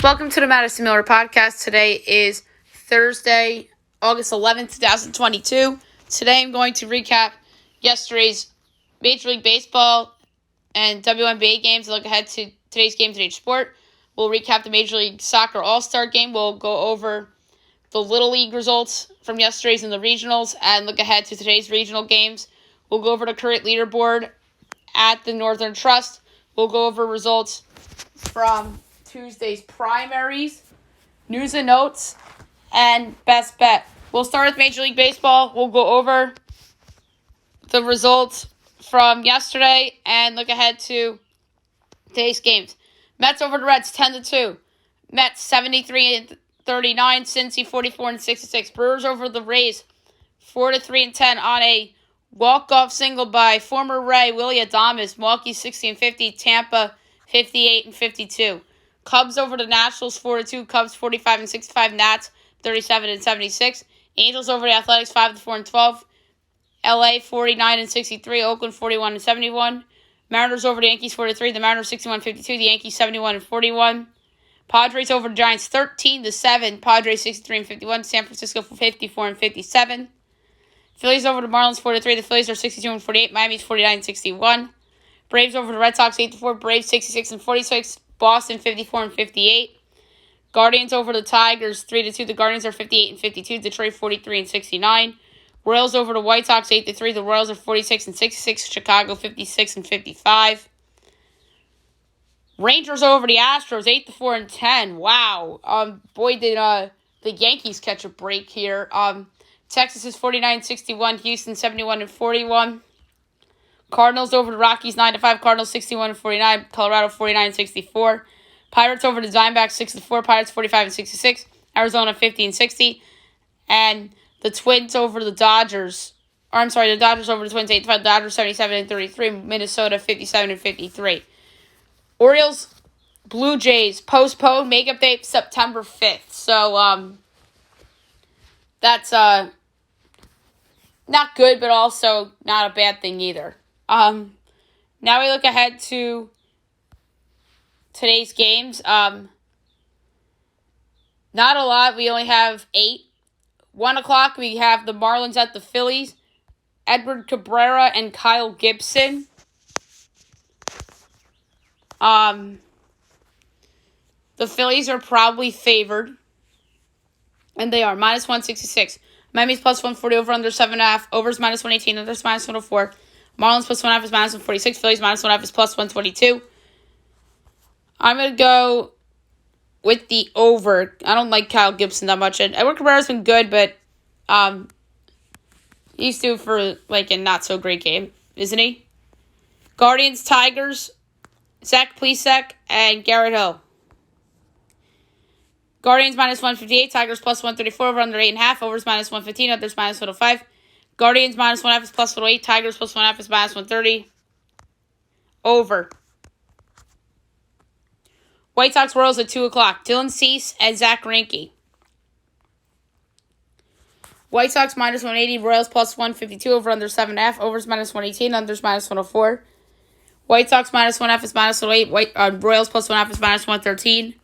Welcome to the Madison Miller Podcast. Today is Thursday, August 11th, 2022. Today I'm going to recap yesterday's Major League Baseball and WNBA games and look ahead to today's games in each sport. We'll recap the Major League Soccer All-Star game. We'll go over the Little League results from yesterday's in the regionals and look ahead to today's regional games. We'll go over the current leaderboard at the Northern Trust. We'll go over results from Tuesday's primaries, news and notes, and best bet. We'll start with Major League Baseball. We'll go over the results from yesterday and look ahead to today's games. Mets over the Reds 10-2. Mets 73-39. Cincy 44-66. Brewers over the Rays 4-3-10 on a walk-off single by former Ray Willie Adames. Milwaukee 60-50. Tampa 58-52. Cubs over the Nationals 4-2. Cubs 45-65. Nats 37-76. Angels over the Athletics 5-4-12. LA 49-63. Oakland 41-71. Mariners over the Yankees 4-3. The Mariners 61-52. The Yankees 71-41. Padres over the Giants 13-7. Padres 63-51. San Francisco 54-57. Phillies over the Marlins 4-3. The Phillies are 62-48. Miami's 49-61. Braves over the Red Sox 8-4. Braves 66-46. Boston 54-58. Guardians over the Tigers 3-2. The Guardians are 58-52. Detroit 43-69. Royals over the White Sox 8-3. The Royals are 46-66. Chicago 56-55. Rangers over the Astros 8-4-10. Wow. Boy, did the Yankees catch a break here. Texas is 49-61. Houston 71-41. Cardinals over the Rockies 9-5. Cardinals 61-49. Colorado 49-64. Pirates over the Diamondbacks 6-4. Pirates 45-66. Arizona 50-60. And the Twins over the Dodgers. The Dodgers over the Twins 8-5. Dodgers 77-33. Minnesota 57-53. Orioles, Blue Jays postponed makeup date September 5th. So that's not good, but also not a bad thing either. Now we look ahead to today's games. Not a lot. We only have 8. 1 o'clock, we have the Marlins at the Phillies. Edward Cabrera and Kyle Gibson. The Phillies are probably favored. And they are. Minus 166. Miami's plus 140 over under 7.5. Overs minus 118. Unders minus 104. Marlins plus 1.5 is minus 146. Phillies minus 1.5 is plus 122. I'm going to go with the over. I don't like Kyle Gibson that much. And Edward Cabrera's been good, but he's due for a not so great game, isn't he? Guardians, Tigers, Zach Plesac, and Garrett Hill. Guardians minus 158, Tigers plus 134, over under 8.5, overs minus 115, others minus 105. Guardians minus 1.5 is plus 108, Tigers plus 1.5 is minus 130. Over. White Sox Royals at 2 o'clock. Dylan Cease and Zach Greinke. White Sox minus 180, Royals plus 152, over under 7.5, overs minus 118, unders minus 104. White Sox minus 1.5 is minus 108, Royals plus 1.5 is minus 113.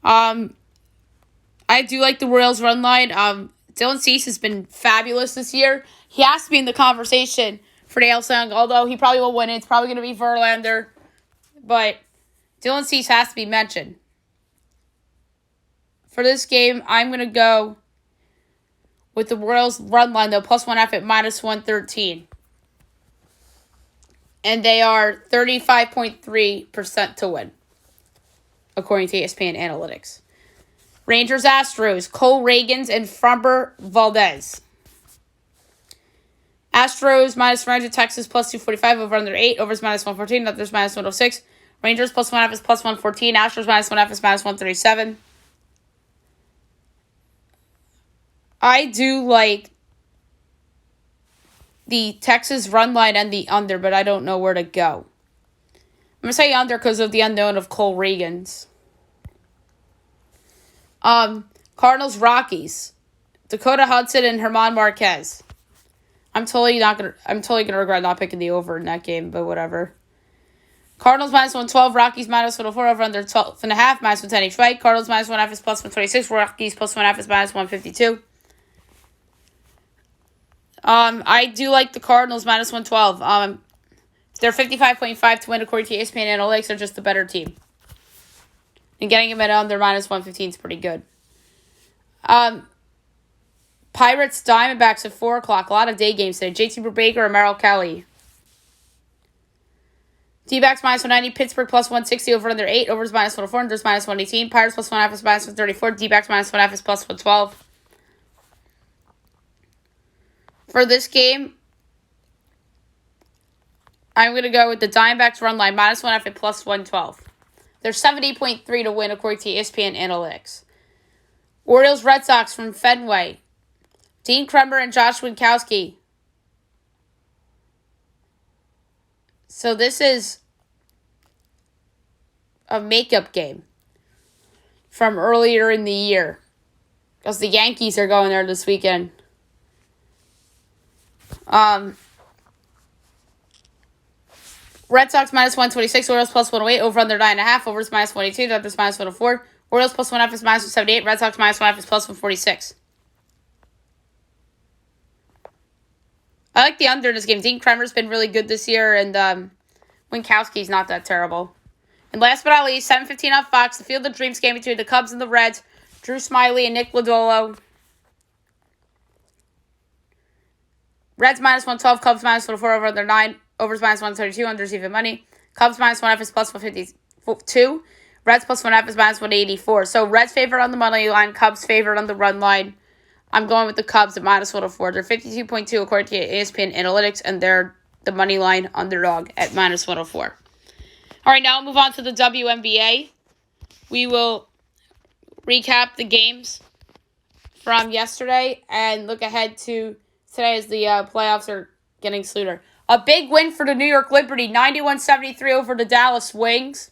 I do like the Royals run line. Dylan Cease has been fabulous this year. He has to be in the conversation for the AL Cy Young, although he probably will win it. It's probably going to be Verlander. But Dylan Cease has to be mentioned. For this game, I'm going to go with the Royals run line, though, plus 1.5 at minus 113. And they are 35.3% to win, according to ESPN Analytics. Rangers, Astros, Cole Ragans and Framber Valdez. Astros minus 400, Texas plus 245, over under 8, overs minus 114, others minus 106. Rangers plus 1.5 is plus 114, Astros minus 1.5 is minus 137. I do like the Texas run line and the under, but I don't know where to go. I'm going to say under because of the unknown of Cole Ragans. Cardinals, Rockies. Dakota Hudson and Herman Marquez. I'm totally gonna regret not picking the over in that game, but whatever. Cardinals minus 112, Rockies minus 104, over under 12.5, minus 110 each way. Cardinals minus 1.5 is plus 126, Rockies plus 1.5 is minus 152. I do like the Cardinals minus 112. They're 55.5 to win according to ESPN Analytics. They're just the better team. And getting them at under minus 115 is pretty good. Pirates Diamondbacks at 4 o'clock. A lot of day games today. JT Brubaker or Merrill Kelly. D-backs minus 190, Pittsburgh plus 160, over under 8, overs minus 104, unders minus 118, Pirates plus 1.5 is minus 134, D-backs minus 1.5 is plus 112. For this game, I'm going to go with the Diamondbacks run line, minus 1.5 at plus 112. They're 70.3 to win according to ESPN Analytics. Orioles Red Sox from Fenway. Dean Kremer and Josh Winkowski. So this is a makeup game from earlier in the year, because the Yankees are going there this weekend. Red Sox minus 126, Orioles plus 108, over under 9.5, overs minus 182, Dodgers minus 104, Orioles plus 1.5 is minus 178, Red Sox minus 1.5 is plus 146. I like the under in this game. Dean Kremer's been really good this year, and Winkowski's not that terrible. And last but not least, 7:15 on Fox, the Field of Dreams game between the Cubs and the Reds. Drew Smyly and Nick Lodolo. Reds minus 112, Cubs minus 104, over under 9, overs minus 132, unders even money. Cubs minus 1.5 is plus 152. Reds plus 1.5 is minus 184. So Reds favorite on the money line, Cubs favorite on the run line. I'm going with the Cubs at minus 104. They're 52.2 according to ESPN Analytics, and they're the money line underdog at minus 104. All right, now we'll move on to the WNBA. We will recap the games from yesterday and look ahead to today as the playoffs are getting sooner. A big win for the New York Liberty, 91-73 over the Dallas Wings.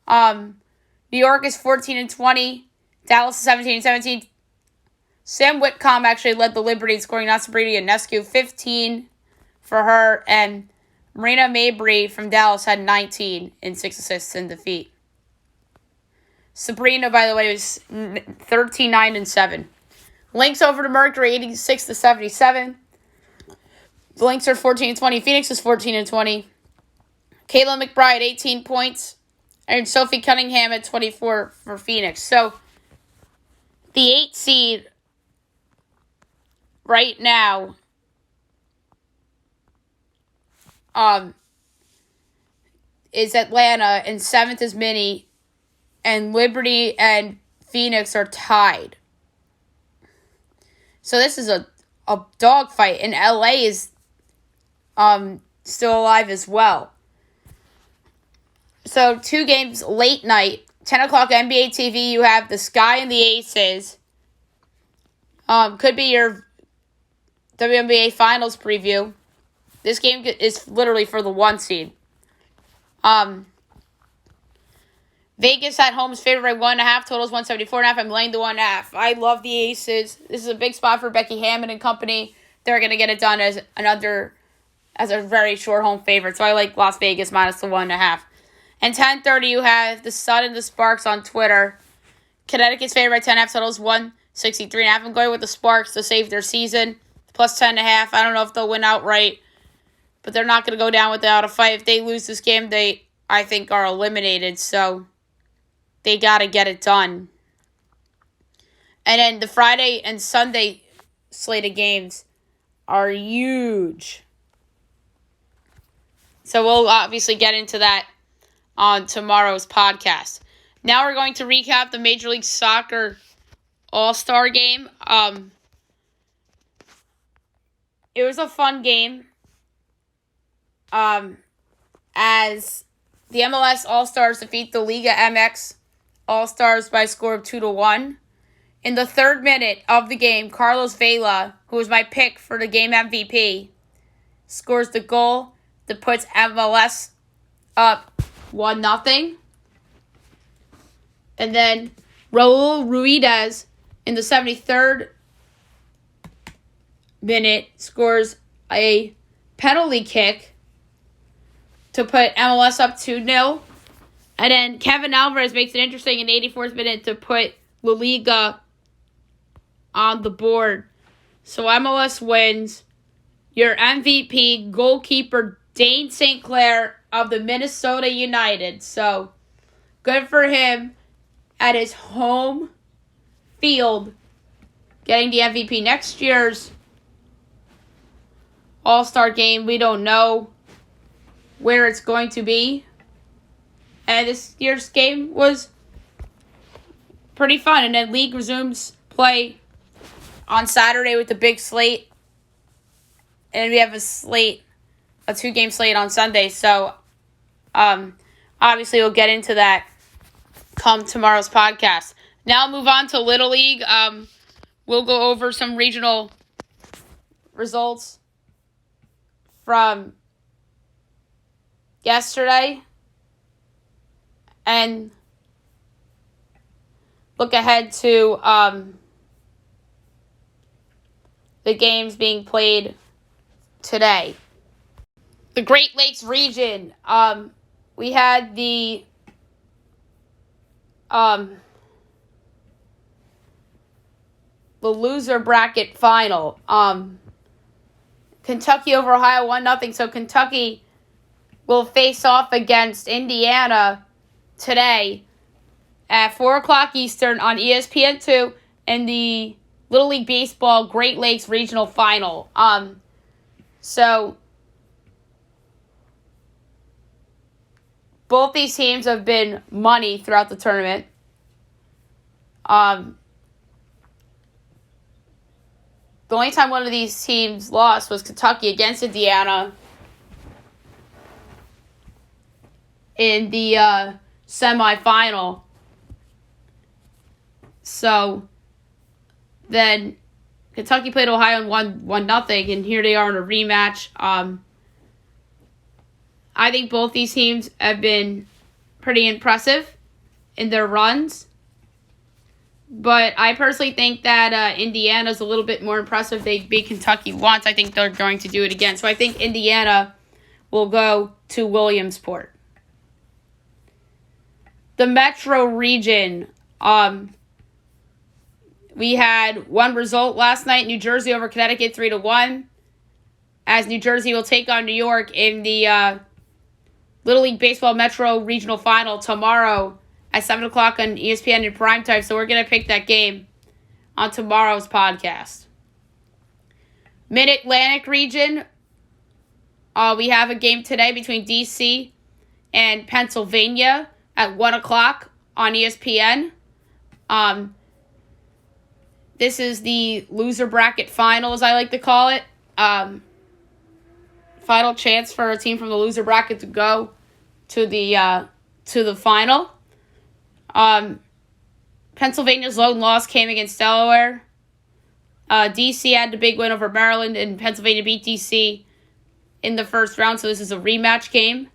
New York is 14-20. Dallas is 17-17. Sam Whitcomb actually led the Liberty in scoring, not Sabrina Ionescu, 15 for her, and Marina Mabry from Dallas had 19 and 6 assists in defeat. Sabrina, by the way, was 13-9-7. Lynx over to Mercury, 86-77. The Lynx are 14-20. Phoenix is 14-20. Kayla McBride, 18 points. And Sophie Cunningham at 24 for Phoenix. So, the 8 seed right now is Atlanta, and 7th is Minnie, and Liberty and Phoenix are tied. So this is a dogfight, and LA is still alive as well. So 2 games late night, 10 o'clock NBA TV, you have the Sky and the Aces. Could be your WNBA Finals preview. This game is literally for the 1 seed. Vegas at home is favored by 1.5. Total is 174.5. I'm laying the 1.5. I love the Aces. This is a big spot for Becky Hammond and company. They're going to get it done as a very short home favorite. So I like Las Vegas minus the 1.5. And 10:30, you have the Sun and the Sparks on Twitter. Connecticut's favored by 10.5. Total is 163.5. I'm going with the Sparks to save their season. Plus 10.5. I don't know if they'll win outright, but they're not going to go down without a fight. If they lose this game, they, I think, are eliminated. So they got to get it done. And then the Friday and Sunday slate of games are huge. So we'll obviously get into that on tomorrow's podcast. Now we're going to recap the Major League Soccer All-Star Game. It was a fun game. As the MLS All-Stars defeat the Liga MX All-Stars by a score of 2-1. In the 3rd minute of the game, Carlos Vela, who was my pick for the game MVP, scores the goal that puts MLS up 1-0. And then Raul Ruiz in the 73rd minute scores a penalty kick to put MLS up 2-0. And then Kevin Alvarez makes it interesting in the 84th minute to put La Liga on the board. So MLS wins. Your MVP, goalkeeper Dane St. Clair of the Minnesota United. So good for him at his home field getting the MVP. Next year's All-Star game, we don't know where it's going to be. And this year's game was pretty fun. And then league resumes play on Saturday with the big slate. And we have a 2-game slate on Sunday. So, obviously we'll get into that come tomorrow's podcast. Now move on to Little League. We'll go over some regional results from yesterday and look ahead to the games being played today. The Great Lakes region, we had the loser bracket final. Kentucky over Ohio 1-0. So Kentucky will face off against Indiana today at 4 o'clock Eastern on ESPN2 in the Little League Baseball Great Lakes Regional Final. So both these teams have been money throughout the tournament. The only time one of these teams lost was Kentucky against Indiana in the semifinal. So then Kentucky played Ohio and won 1-0, and here they are in a rematch. I think both these teams have been pretty impressive in their runs. But I personally think that Indiana's a little bit more impressive. They beat Kentucky once. I think they're going to do it again. So I think Indiana will go to Williamsport. The Metro region. We had one result last night. New Jersey over Connecticut 3-1. As New Jersey will take on New York in the Little League Baseball Metro Regional Final tomorrow at 7 o'clock on ESPN in primetime. So we're going to pick that game on tomorrow's podcast. Mid-Atlantic region. We have a game today between D.C. and Pennsylvania at 1 o'clock on ESPN. This is the loser bracket final, as I like to call it. Final chance for a team from the loser bracket to go to the final. Pennsylvania's lone loss came against Delaware. D.C. had the big win over Maryland, and Pennsylvania beat D.C. in the first round, so this is a rematch game.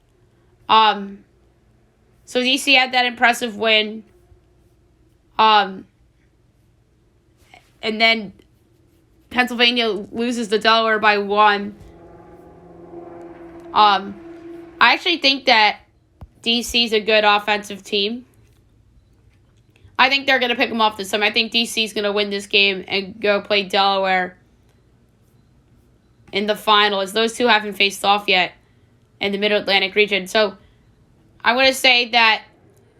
So D.C. had that impressive win. And then Pennsylvania loses to Delaware by 1. I actually think that D.C.'s a good offensive team. I think they're going to pick them off this time. I think D.C.'s going to win this game and go play Delaware in the final, as those two haven't faced off yet in the Mid-Atlantic region. So I'm going to say that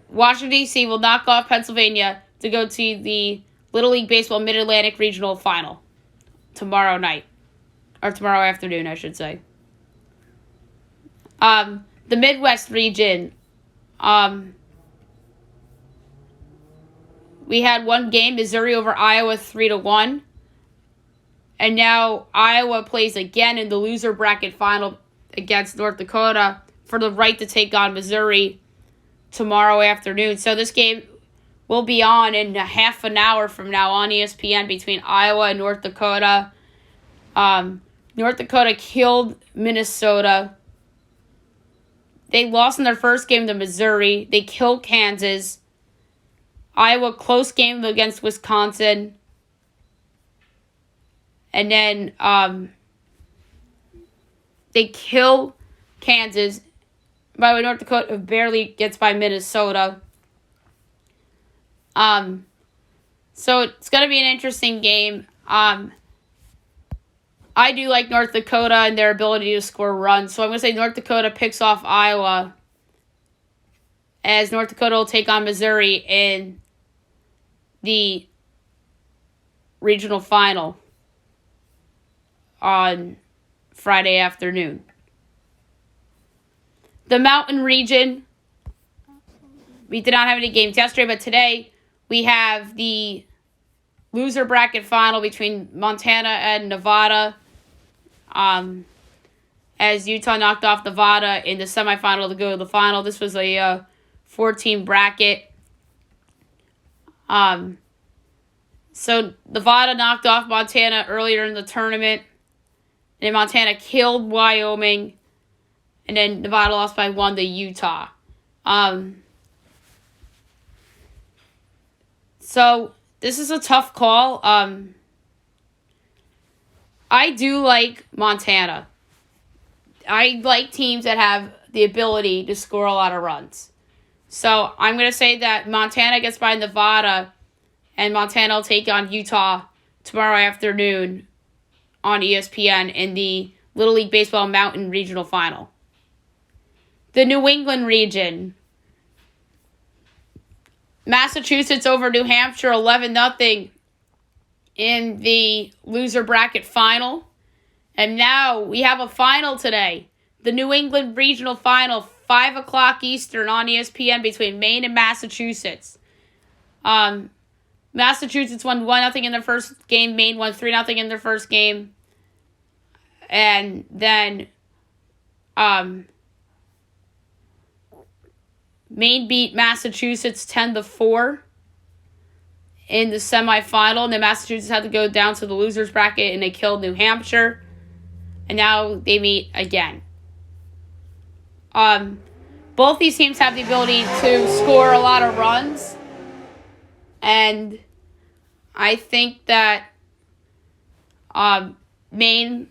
Washington, D.C. will knock off Pennsylvania to go to the Little League Baseball Mid-Atlantic Regional Final tomorrow night. Or tomorrow afternoon, I should say. The Midwest region. We had one game, Missouri over Iowa 3-1. And now Iowa plays again in the loser bracket final against North Dakota for the right to take on Missouri tomorrow afternoon. So this game will be on in a half an hour from now on ESPN between Iowa and North Dakota. North Dakota killed Minnesota. They lost in their first game to Missouri. They killed Kansas. Iowa, close game against Wisconsin. And then they kill Kansas By the way, North Dakota barely gets by Minnesota. So it's going to be an interesting game. I do like North Dakota and their ability to score runs. So I'm going to say North Dakota picks off Iowa, as North Dakota will take on Missouri in the regional final on Friday afternoon. The Mountain region, we did not have any games yesterday, but today we have the loser bracket final between Montana and Nevada. As Utah knocked off Nevada in the semifinal to go to the final. This was a 4-team bracket. So Nevada knocked off Montana earlier in the tournament. And then Montana killed Wyoming. And then Nevada lost by 1 to Utah. So this is a tough call. I do like Montana. I like teams that have the ability to score a lot of runs. So I'm going to say that Montana gets by Nevada, and Montana will take on Utah tomorrow afternoon on ESPN in the Little League Baseball Mountain Regional Final. The New England region. Massachusetts over New Hampshire 11-0 in the loser bracket final. And now we have a final today. The New England Regional Final, 5 o'clock Eastern on ESPN between Maine and Massachusetts. Massachusetts won 1-0 in their first game. Maine won 3-0 in their first game. And then Maine beat Massachusetts 10-4 in the semifinal. And then Massachusetts had to go down to the losers bracket, and they killed New Hampshire. And now they meet again. Both these teams have the ability to score a lot of runs. And I think that Maine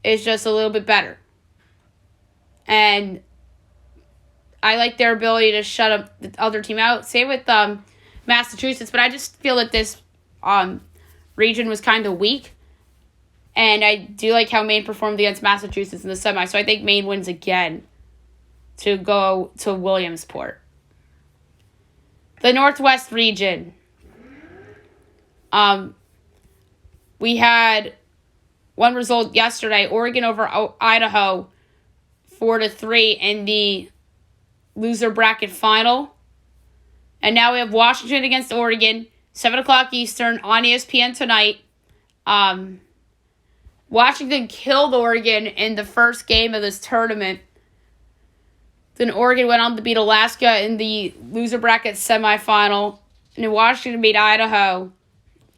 is just a little bit better. And I like their ability to shut up the other team out. Same with Massachusetts. But I just feel that this region was kind of weak. And I do like how Maine performed against Massachusetts in the semi. So I think Maine wins again to go to Williamsport. The Northwest region. We had one result yesterday. Oregon over Idaho 4-3 in the loser bracket final. And now we have Washington against Oregon, 7 o'clock Eastern on ESPN tonight. Washington killed Oregon in the first game of this tournament. Then Oregon went on to beat Alaska in the loser bracket semifinal. And then Washington beat Idaho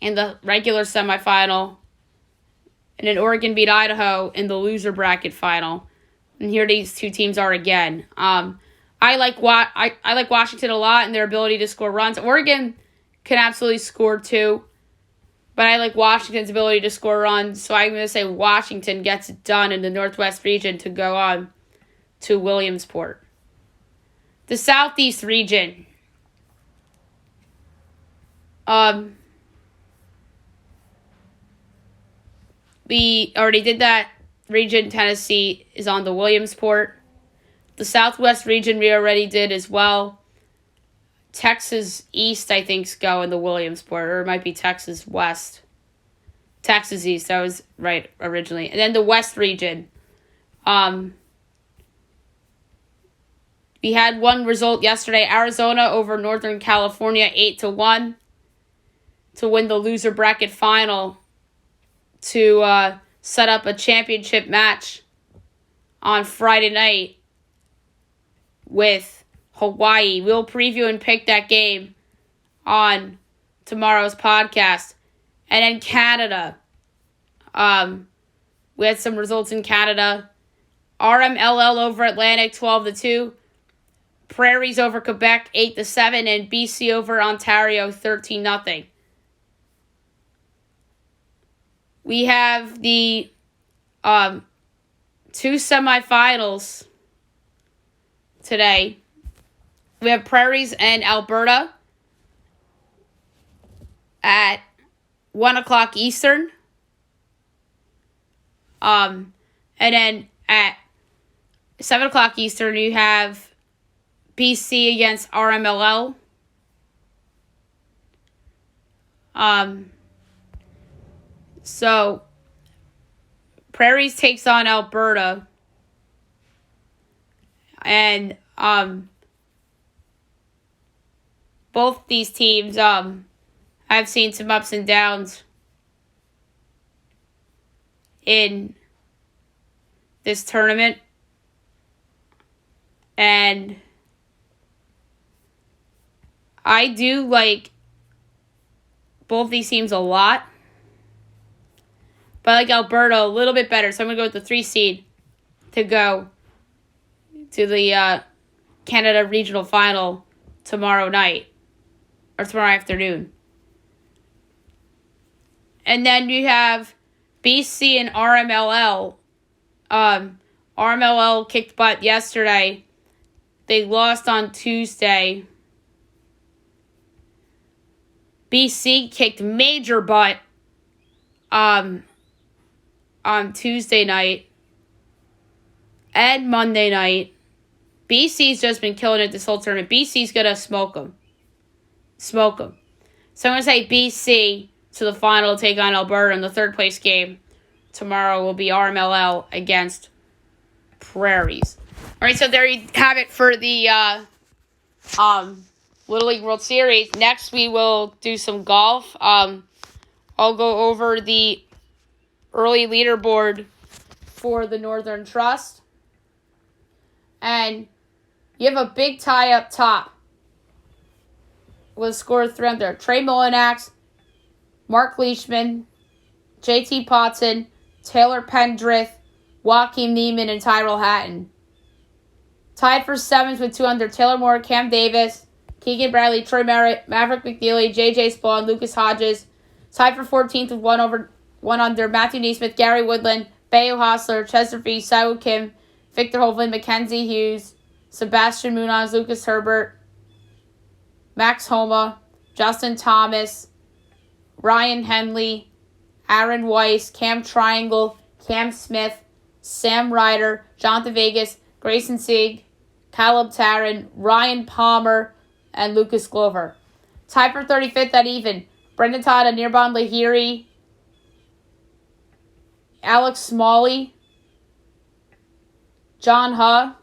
in the regular semifinal. And then Oregon beat Idaho in the loser bracket final. And here these two teams are again. I like Washington a lot and their ability to score runs. Oregon can absolutely score too. But I like Washington's ability to score runs, so I'm going to say Washington gets it done in the Northwest region to go on to Williamsport. The Southeast region. We already did that region. Tennessee is on the Williamsport. The Southwest region we already did as well. Texas East, I think, is going to Williamsport, or it might be Texas West. Texas East, I was right originally. And then the West region. We had one result yesterday. Arizona over Northern California, 8-1 to win the loser bracket final to set up a championship match on Friday night with Hawaii. We'll preview and pick that game on tomorrow's podcast. And then Canada. We had some results in Canada. RMLL over Atlantic, 12-2. Prairies over Quebec, 8-7. And BC over Ontario, 13-0. We have the two semifinals today. We have Prairies and Alberta at 1 o'clock Eastern. And then at 7 o'clock Eastern, you have BC against RMLL. So Prairies takes on Alberta. And both these teams I've seen some ups and downs in this tournament. And I do like both these teams a lot. But I like Alberta a little bit better. So I'm going to go with the 3 seed to go to the Canada Regional Final tomorrow night. Or tomorrow afternoon. And then you have BC and RMLL. RMLL kicked butt yesterday. They lost on Tuesday. BC kicked major butt on Tuesday night and Monday night. BC's just been killing it this whole tournament. BC's going to smoke them. So I'm going to say BC to the final to take on Alberta in the third place game. Tomorrow will be RMLL against Prairies. All right, so there you have it for the Little League World Series. Next, we will do some golf. I'll go over the early leaderboard for the Northern Trust. And you have a big tie up top with a score of 3 under. Trey Mullinax, Mark Leishman, JT Potson, Taylor Pendrith, Joaquin Neiman, and Tyrell Hatton. Tied for 7th with 2 under. Taylor Moore, Cam Davis, Keegan Bradley, Troy Merritt, Maverick McNeely, JJ Spawn, Lucas Hodges. Tied for 14th with 1 under. Matthew Neesmith, Gary Woodland, Bayo Hostler, Chester Fee, Saiwoo Kim, Victor Hovland, Mackenzie Hughes, Sebastian Munoz, Lucas Herbert, Max Homa, Justin Thomas, Ryan Henley, Aaron Weiss, Cam Triangle, Cam Smith, Sam Ryder, Jonathan Vegas, Grayson Sieg, Caleb Tarrin, Ryan Palmer, and Lucas Glover. Tied for 35th at even. Brendan Todd, Anirban Lahiri, Alex Smalley, John Huh,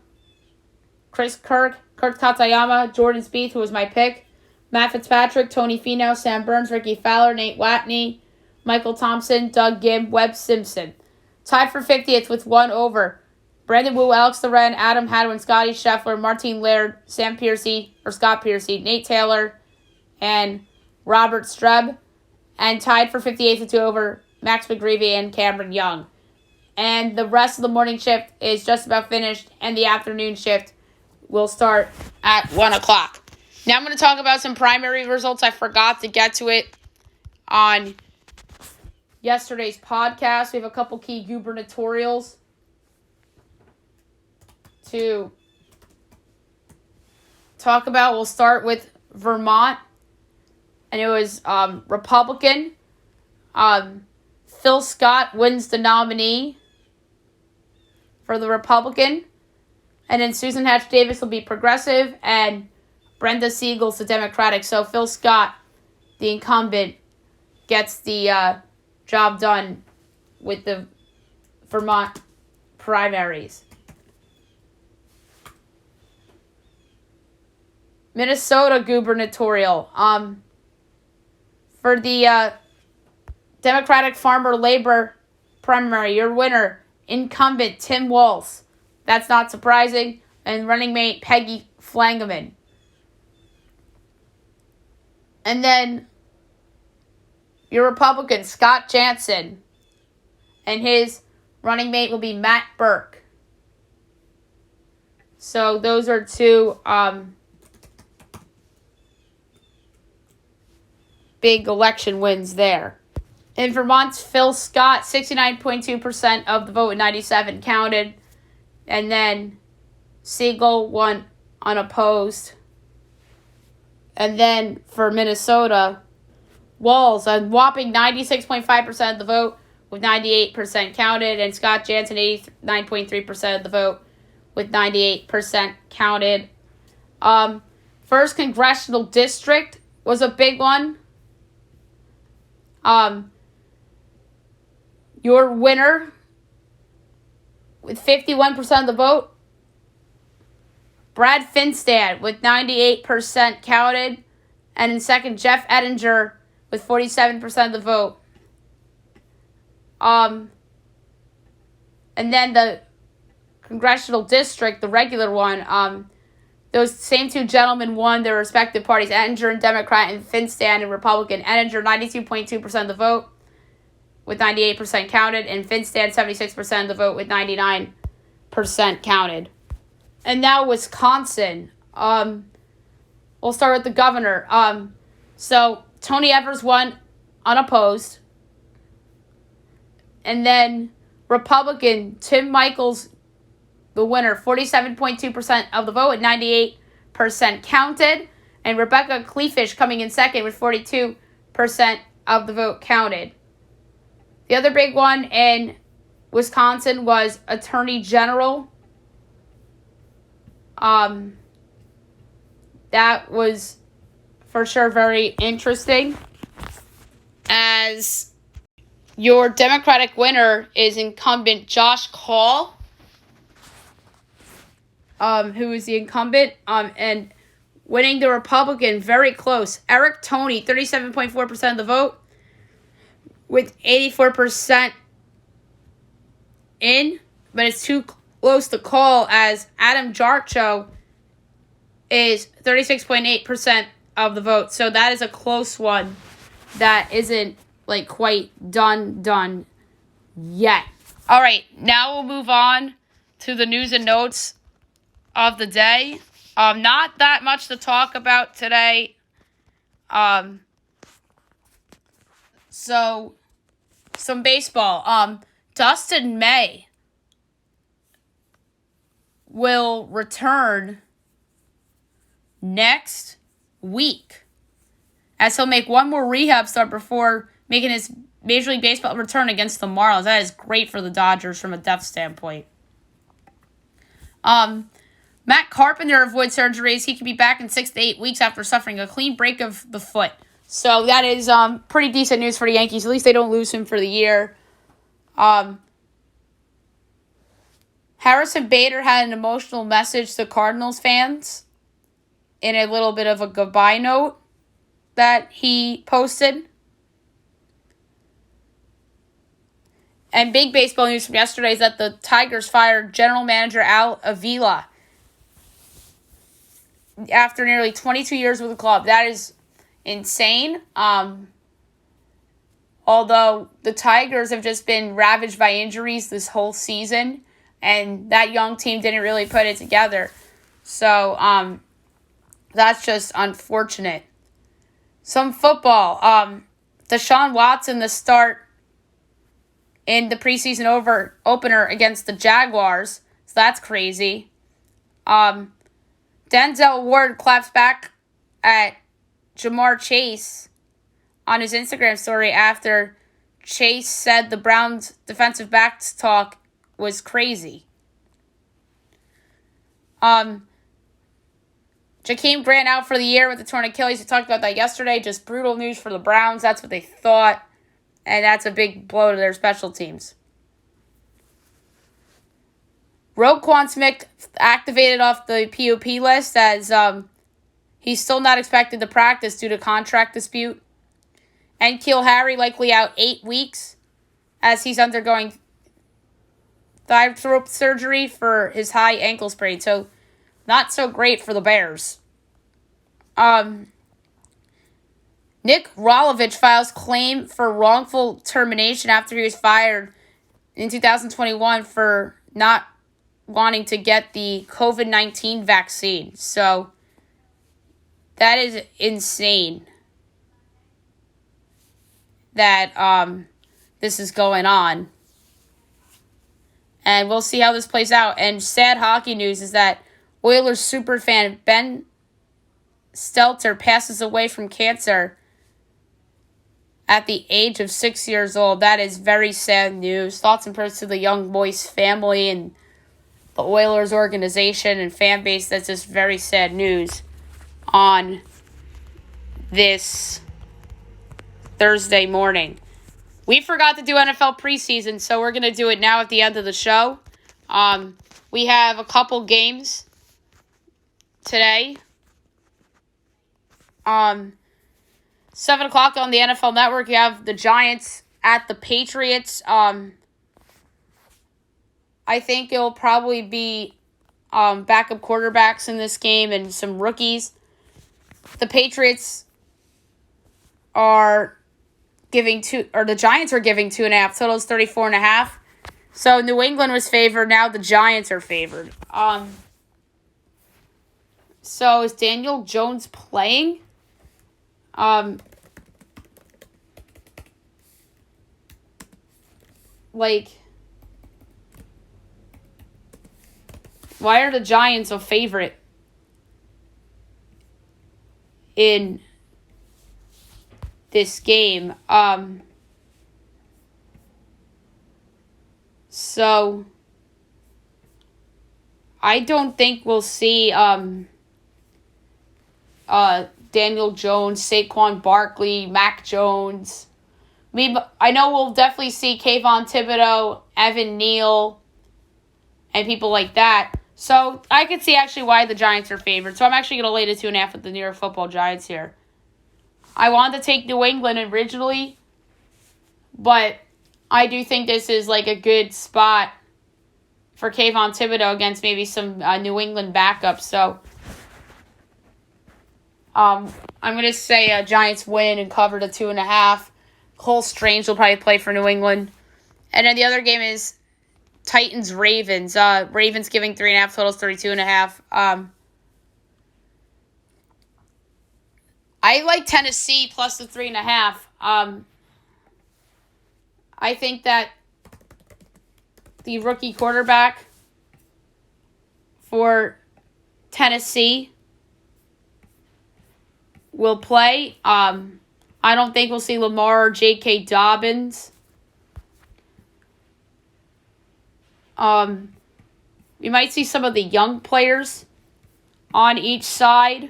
Chris Kirk, Kurt Katayama, Jordan Spieth, who was my pick, Matt Fitzpatrick, Tony Finau, Sam Burns, Ricky Fowler, Nate Watney, Michael Thompson, Doug Gibb, Webb Simpson. Tied for 50th with 1 over. Brandon Wu, Alex Loren, Adam Hadwin, Scotty Scheffler, Martine Laird, Scott Piercy, Nate Taylor, and Robert Streb. And tied for 58th with 2 over, Max McGreevy and Cameron Young. And the rest of the morning shift is just about finished, and the afternoon shift will start at 1 o'clock. Now I'm going to talk about some primary results. I forgot to get to it on yesterday's podcast. We have a couple key gubernatorials to talk about. We'll start with Vermont, and it was Republican. Phil Scott wins the nominee for the Republican, and then Susan Hatch Davis will be Progressive, and Brenda Siegel's the Democratic. So Phil Scott, the incumbent, gets the job done with the Vermont primaries. Minnesota gubernatorial. For the Democratic Farmer Labor primary, your winner, incumbent Tim Walz. That's not surprising. And running mate Peggy Flangeman. And then your Republican, Scott Jansen. And his running mate will be Matt Burke. So those are two big election wins there. In Vermont's Phil Scott, 69.2% of the vote in 97 counted. And then Siegel won unopposed. And then for Minnesota, Walls, a whopping 96.5% of the vote with 98% counted. And Scott Jansen, 89.3% of the vote with 98% counted. First congressional district was a big one. Your winner with 51% of the vote, Brad Finstad with 98% counted. And in second, Jeff Ettinger with 47% of the vote. And then the congressional district, the regular one, those same two gentlemen won their respective parties. Ettinger in Democrat and Finstad in Republican. Ettinger 92.2% of the vote with 98% counted, and Finstad 76% of the vote with 99% counted. And now Wisconsin. We'll start with the governor. So Tony Evers won unopposed. And then Republican Tim Michels, the winner, 47.2% of the vote with 98% counted. And Rebecca Kleefisch coming in second with 42% of the vote counted. The other big one in Wisconsin was Attorney General. That was for sure very interesting, as your Democratic winner is incumbent Josh Call, who is the incumbent, and winning the Republican very close, Eric Toney, 37.4% of the vote, with 84% in, but it's too close to call, as Adam Jarcho is 36.8% of the vote. So that is a close one that isn't quite done yet. All right, now we'll move on to the news and notes of the day. Not that much to talk about today. So some baseball. Dustin May will return next week, as he'll make one more rehab start before making his Major League Baseball return against the Marlins. That is great for the Dodgers from a depth standpoint. Matt Carpenter avoids surgeries. He could be back in 6 to 8 weeks after suffering a clean break of the foot. So that is pretty decent news for the Yankees. At least they don't lose him for the year. Harrison Bader had an emotional message to Cardinals fans in a little bit of a goodbye note that he posted. And big baseball news from yesterday is that the Tigers fired general manager Al Avila after nearly 22 years with the club. That is insane. Although the Tigers have just been ravaged by injuries this whole season, and that young team didn't really put it together. So that's just unfortunate. Some football. Deshaun Watson, the start in the preseason opener against the Jaguars. So that's crazy. Denzel Ward claps back at Jamar Chase on his Instagram story after Chase said the Browns' defensive backs talk was crazy. Jakeem Grant out for the year with the torn Achilles. We talked about that yesterday. Just brutal news for the Browns. That's what they thought. And that's a big blow to their special teams. Roquan Smith activated off the PUP list, as he's still not expected to practice due to contract dispute. And N'Keal Harry likely out 8 weeks, as he's undergoing thigh rope surgery for his high ankle sprain. So not so great for the Bears. Nick Rolovich files claim for wrongful termination after he was fired in 2021 for not wanting to get the COVID-19 vaccine. So that is insane that this is going on. And we'll see how this plays out. And sad hockey news is that Oilers superfan Ben Stelter passes away from cancer at the age of 6 years old. That is very sad news. Thoughts and prayers to the young boy's family and the Oilers organization and fan base. That's just very sad news on this Thursday morning. We forgot to do NFL preseason, so we're going to do it now at the end of the show. We have a couple games today. 7 o'clock on the NFL Network, you have the Giants at the Patriots. I think it'll probably be backup quarterbacks in this game and some rookies. The Patriots are giving the Giants are giving 2.5. Total is 34.5. So New England was favored. Now the Giants are favored. So is Daniel Jones playing? Why are the Giants a favorite in this game? So I don't think we'll see Daniel Jones, Saquon Barkley, Mac Jones. I know we'll definitely see Kayvon Thibodeau, Evan Neal, and people like that. So I could see actually why the Giants are favored. So I'm actually going to lay the 2.5 with the New York Football Giants here. I wanted to take New England originally, but I do think this is like a good spot for Kayvon Thibodeau against maybe some New England backups. So I'm going to say Giants win and cover the 2.5. Cole Strange will probably play for New England. And then the other game is Titans-Ravens. Ravens giving 3.5, totals 32.5. I like Tennessee plus the 3.5. I think that the rookie quarterback for Tennessee will play. I don't think we'll see Lamar or J.K. Dobbins. We might see some of the young players on each side.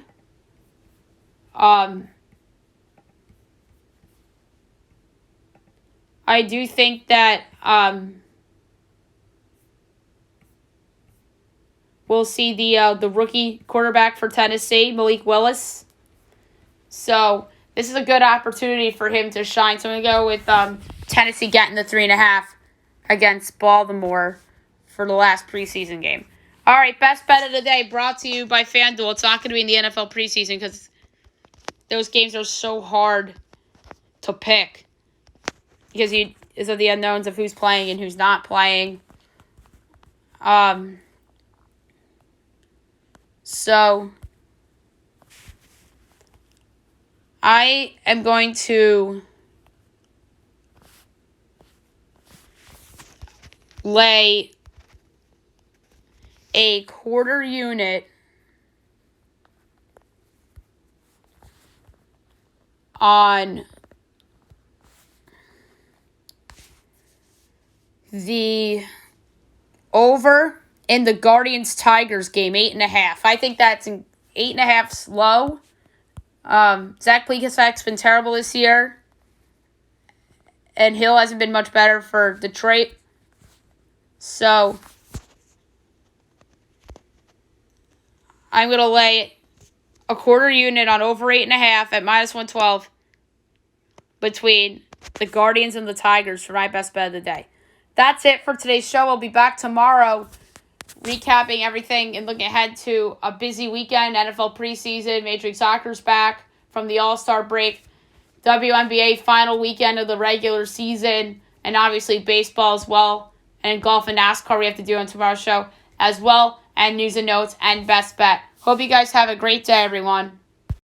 I do think that we'll see the rookie quarterback for Tennessee, Malik Willis. So this is a good opportunity for him to shine. So I'm going to go with Tennessee getting the 3.5 against Baltimore for the last preseason game. All right, best bet of the day brought to you by FanDuel. It's not going to be in the NFL preseason because those games are so hard to pick because of the unknowns of who's playing and who's not playing. So I am going to lay a quarter unit on the over in the Guardians-Tigers game, 8.5. I think that's 8.5 low. Zach Plesac been terrible this year, and Hill hasn't been much better for Detroit. So I'm going to lay a quarter unit on over 8.5 at minus 112 between the Guardians and the Tigers for my best bet of the day. That's it for today's show. I'll be back tomorrow recapping everything and looking ahead to a busy weekend. NFL preseason, Major League Soccer's back from the All-Star break, WNBA final weekend of the regular season, and obviously baseball as well, and golf and NASCAR we have to do on tomorrow's show as well, and news and notes and best bet. Hope you guys have a great day, everyone.